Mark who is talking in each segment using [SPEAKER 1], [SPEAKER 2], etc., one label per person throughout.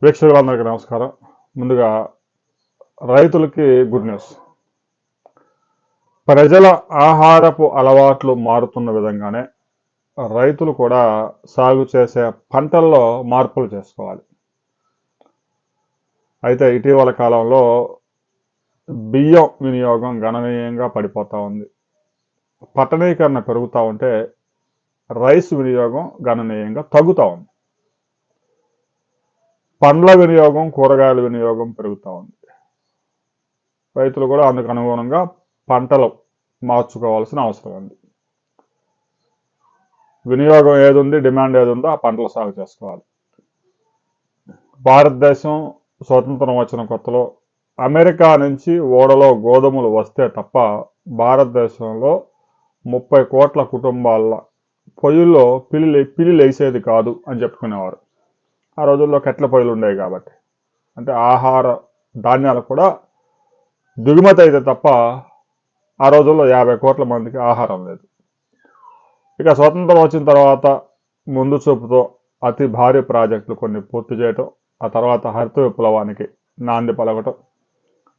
[SPEAKER 1] వీక్షకులందరికీ నమస్కారం. ముందుగా రైతులకి గుడ్ న్యూస్. ప్రజల ఆహారపు అలవాట్లు మారుతున్న విధంగానే రైతులు కూడా సాగు చేసే పంటల్లో మార్పులు చేసుకోవాలి. అయితే ఇటీవల కాలంలో బియ్యం వినియోగం గణనీయంగా పడిపోతూ ఉంది. పట్టణీకరణ పెరుగుతూ ఉంటే రైస్ వినియోగం గణనీయంగా తగ్గుతూ ఉంది. పండ్ల వినియోగం, కూరగాయల వినియోగం పెరుగుతూ ఉంది. రైతులు కూడా అందుకు అనుగుణంగా పంటలు మార్చుకోవాల్సిన అవసరం ఉంది. వినియోగం ఏది ఉంది, డిమాండ్ ఏది ఉందో ఆ పంటలు సాగు చేసుకోవాలి. భారతదేశం స్వతంత్రం వచ్చిన కొత్తలో అమెరికా నుంచి ఓడలో గోధుమలు వస్తే తప్ప భారతదేశంలో 30 కోట్ల కుటుంబాల పొయ్యిల్లో పిల్లి లేసేది కాదు అని చెప్పుకునేవారు. ఆ రోజుల్లో కట్టెల పొయ్యిలు ఉండేవి కాబట్టి. అంటే ఆహార ధాన్యాలు కూడా దిగుమతి అయితే తప్ప ఆ రోజుల్లో 50 కోట్ల మందికి ఆహారం లేదు. ఇక స్వతంత్రం వచ్చిన తర్వాత ముందు చూపుతో అతి భారీ ప్రాజెక్టులు కొన్ని పూర్తి చేయటం, ఆ తర్వాత హరిత విప్లవానికి నాంది పలకటం,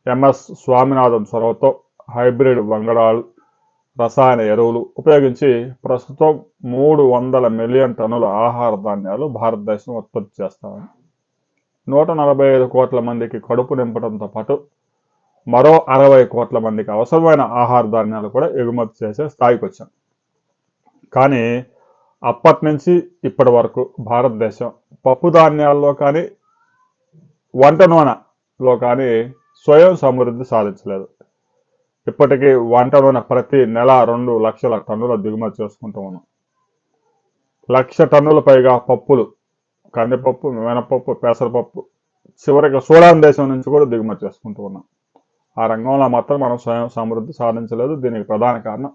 [SPEAKER 1] ఎంఎస్ స్వామినాథన్ చొరవతో హైబ్రిడ్ వంగడాలు, రసాయన ఎరువులు ఉపయోగించి ప్రస్తుతం 300 మిలియన్ టన్నుల ఆహార ధాన్యాలు భారతదేశం ఉత్పత్తి చేస్తామని 145 కోట్ల మందికి కడుపు నింపడంతో పాటు మరో 60 కోట్ల మందికి అవసరమైన ఆహార ధాన్యాలు కూడా ఎగుమతి చేసే స్థాయికి వచ్చాం. కానీ అప్పటి నుంచి ఇప్పటి వరకు భారతదేశం పప్పు ధాన్యాల్లో కానీ వంట నూనెలో కానీ స్వయం సమృద్ధి సాధించలేదు. ఇప్పటికీ వంట నూనె ప్రతి నెల 2 లక్షల టన్నుల దిగుమతి చేసుకుంటూ ఉన్నాం. 1,00,000 టన్నుల పైగా పప్పులు, కందిపప్పు, మినపప్పు, పెసరపప్పు, చివరికి సూడాన్ దేశం నుంచి కూడా దిగుమతి చేసుకుంటూ ఉన్నాం. ఆ రంగంలో మాత్రం మనం స్వయం సమృద్ధి సాధించలేదు. దీనికి ప్రధాన కారణం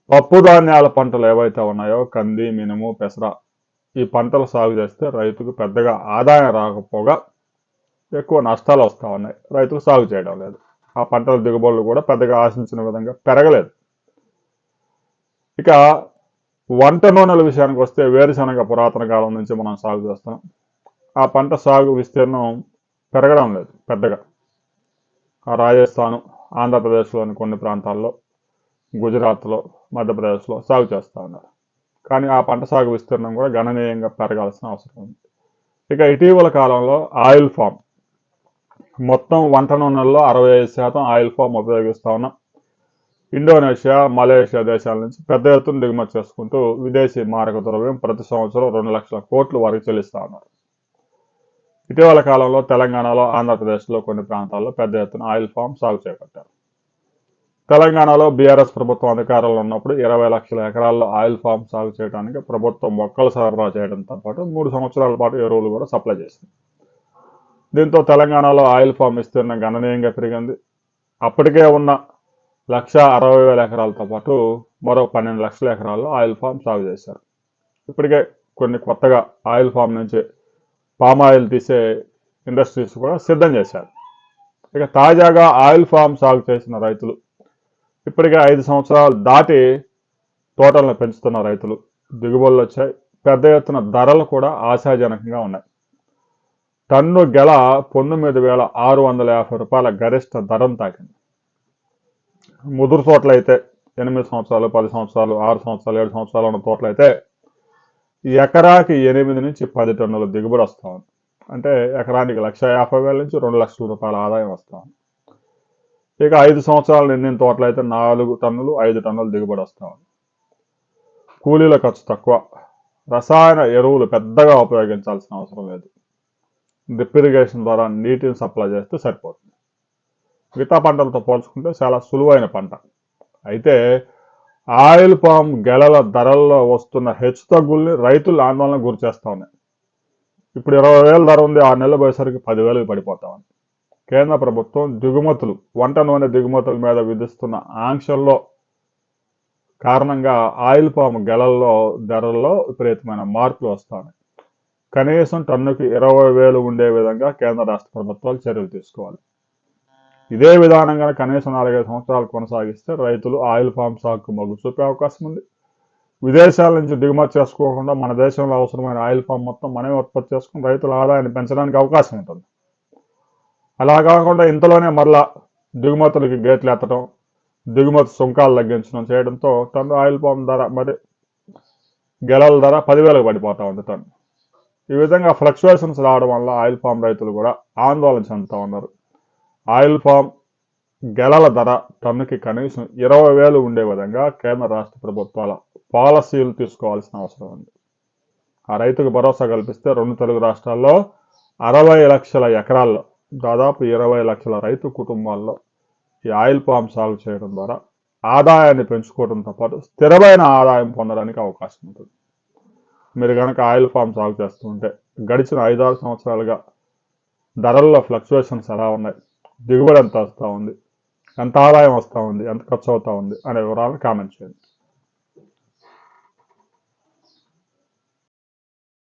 [SPEAKER 1] పప్పు ధాన్యాల పంటలు ఏవైతే ఉన్నాయో కంది, మినుము, పెసర, ఈ పంటలు సాగు చేస్తే రైతుకు పెద్దగా ఆదాయం రాకపోగా ఎక్కువ నష్టాలు వస్తూ ఉన్నాయి. రైతులు సాగు చేయడం లేదు. ఆ పంటల దిగుబడులు కూడా పెద్దగా ఆశించిన విధంగా పెరగలేదు. ఇక వంట నూనెల విషయానికి వస్తే వేరుశనగ పురాతన కాలం నుంచి మనం సాగు చేస్తున్నాం. ఆ పంట సాగు విస్తీర్ణం పెరగడం లేదు పెద్దగా. రాజస్థాన్, ఆంధ్రప్రదేశ్లోని కొన్ని ప్రాంతాల్లో, గుజరాత్లో, మధ్యప్రదేశ్లో సాగు చేస్తూ ఉన్నారు. కానీ ఆ పంట సాగు విస్తీర్ణం కూడా గణనీయంగా పెరగాల్సిన అవసరం ఉంది. ఇక ఇటీవల కాలంలో ఆయిల్ ఫామ్, మొత్తం వంట నూనెల్లో 65% ఆయిల్ ఫామ్ ఉపయోగిస్తూ ఉన్నాం. ఇండోనేషియా, మలేషియా దేశాల నుంచి పెద్ద ఎత్తున దిగుమతి చేసుకుంటూ విదేశీ మారక ద్రవ్యం ప్రతి సంవత్సరం 2 లక్షల కోట్ల వరకు చెల్లిస్తూ ఉన్నారు. ఇటీవల కాలంలో తెలంగాణలో, ఆంధ్రప్రదేశ్లో కొన్ని ప్రాంతాల్లో పెద్ద ఎత్తున ఆయిల్ ఫామ్ సాగు చేపట్టారు. తెలంగాణలో బీఆర్ఎస్ ప్రభుత్వం అధికారంలో ఉన్నప్పుడు 20 లక్షల ఎకరాల్లో ఆయిల్ ఫామ్ సాగు చేయడానికి ప్రభుత్వం మొక్కలు సరఫరా చేయడంతో పాటు 3 సంవత్సరాల పాటు ఎరువులు కూడా సప్లై చేసింది. దీంతో తెలంగాణలో ఆయిల్ ఫామ్ విస్తీర్ణం గణనీయంగా పెరిగింది. అప్పటికే ఉన్న 1,60,000 ఎకరాలతో పాటు మరో 12 లక్షల ఎకరాల్లో ఆయిల్ ఫామ్ సాగు చేశారు. ఇప్పటికే కొన్ని కొత్తగా ఆయిల్ ఫామ్ నుంచి పామ్ ఆయిల్ తీసే ఇండస్ట్రీస్ కూడా సిద్ధం చేశారు. ఇక తాజాగా ఆయిల్ ఫామ్ సాగు చేసిన రైతులు ఇప్పటికే 5 సంవత్సరాలు దాటి తోటలను పెంచుతున్న రైతులు దిగుబడులు వచ్చాయి. పెద్ద ఎత్తున ధరలు కూడా ఆశాజనకంగా ఉన్నాయి. టన్ను గెల 9,650 రూపాయల గరిష్ట ధరను తాకింది. ముదురు తోటలు అయితే 8 సంవత్సరాలు, 10 సంవత్సరాలు, 6 సంవత్సరాలు, 7 సంవత్సరాలు ఉన్న తోటలు అయితే ఎకరాకి 8 నుంచి 10 టన్నుల దిగుబడి వస్తూ ఉంది. అంటే ఎకరానికి 1,50,000 నుంచి 2 లక్షల రూపాయల ఆదాయం వస్తూ ఉంది. ఇక 5 సంవత్సరాలు నిండిన తోటలు అయితే 4 టన్నులు, 5 టన్నులు దిగుబడి వస్తూ ఉంది. కూలీల ఖర్చు తక్కువ. రసాయన ఎరువులు పెద్దగా ఉపయోగించాల్సిన అవసరం లేదు. డ్రిప్ ఇరిగేషన్ ద్వారా నీటిని సప్లై చేస్తే సరిపోతుంది. మిగతా పంటలతో పోల్చుకుంటే చాలా సులువైన పంట. అయితే ఆయిల్ పామ్ గెలల ధరల్లో వస్తున్న హెచ్చుతగ్గుల్ని రైతులు ఆందోళన గురి చేస్తూ ఉన్నాయి. ఇప్పుడు 20,000 ధర ఉంది, 6 నెలలు పోయేసరికి 10,000 పడిపోతా ఉంది. కేంద్ర ప్రభుత్వం దిగుమతులు, వంట నూనె దిగుమతుల మీద విధిస్తున్న ఆంక్షల్లో కారణంగా ఆయిల్ పామ్ గెలల్లో ధరల్లో విపరీతమైన మార్పులు వస్తాయి. కనీసం టన్నుకి 20,000 ఉండే విధంగా కేంద్ర రాష్ట్ర ప్రభుత్వాలు చర్యలు తీసుకోవాలి. ఇదే విధానంగా కనీసం 4-5 సంవత్సరాలు కొనసాగిస్తే రైతులు ఆయిల్ పామ్ సాగుకు మొగ్గు చూపే అవకాశం ఉంది. విదేశాల నుంచి దిగుమతి చేసుకోకుండా మన దేశంలో అవసరమైన ఆయిల్ పామ్ మొత్తం మనమే ఉత్పత్తి చేసుకుని రైతుల ఆదాయాన్ని పెంచడానికి అవకాశం ఉంటుంది. అలా కాకుండా ఇంతలోనే మరలా దిగుమతులకి గేట్లు ఎత్తడం, దిగుమతి సుంకాలు తగ్గించడం చేయడంతో టన్ను ఆయిల్ పామ్ ధర మరి గెలల ధర 10,000కు పడిపోతూ ఉంది టన్ను. ఈ విధంగా ఫ్లక్చువేషన్స్ రావడం వల్ల ఆయిల్ పామ్ రైతులు కూడా ఆందోళన చెందుతూ ఉన్నారు. ఆయిల్ పామ్ గెలల ధర టన్నుకి కనీసం 20,000 ఉండే విధంగా కేంద్ర రాష్ట్ర ప్రభుత్వాల పాలసీలు తీసుకోవాల్సిన అవసరం ఉంది. ఆ రైతుకు భరోసా కల్పిస్తే 2 తెలుగు రాష్ట్రాల్లో 60 లక్షల ఎకరాల్లో దాదాపు 20 లక్షల రైతు కుటుంబాల్లో ఈ ఆయిల్ పామ్ సాగు చేయడం ద్వారా ఆదాయాన్ని పెంచుకోవడంతో పాటు స్థిరమైన ఆదాయం పొందడానికి అవకాశం ఉంటుంది. మీరు కనుక ఆయిల్ పామ్ సాగు చేస్తుంటే గడిచిన 5-6 సంవత్సరాలుగా ధరల్లో ఫ్లక్చువేషన్స్ ఎలా ఉన్నాయి, దిగుబడి ఎంత వస్తూ ఉంది, ఎంత ఆదాయం వస్తూ ఉంది, ఎంత ఖర్చు అవుతూ ఉంది అనే వివరాలను కామెంట్ చేయండి.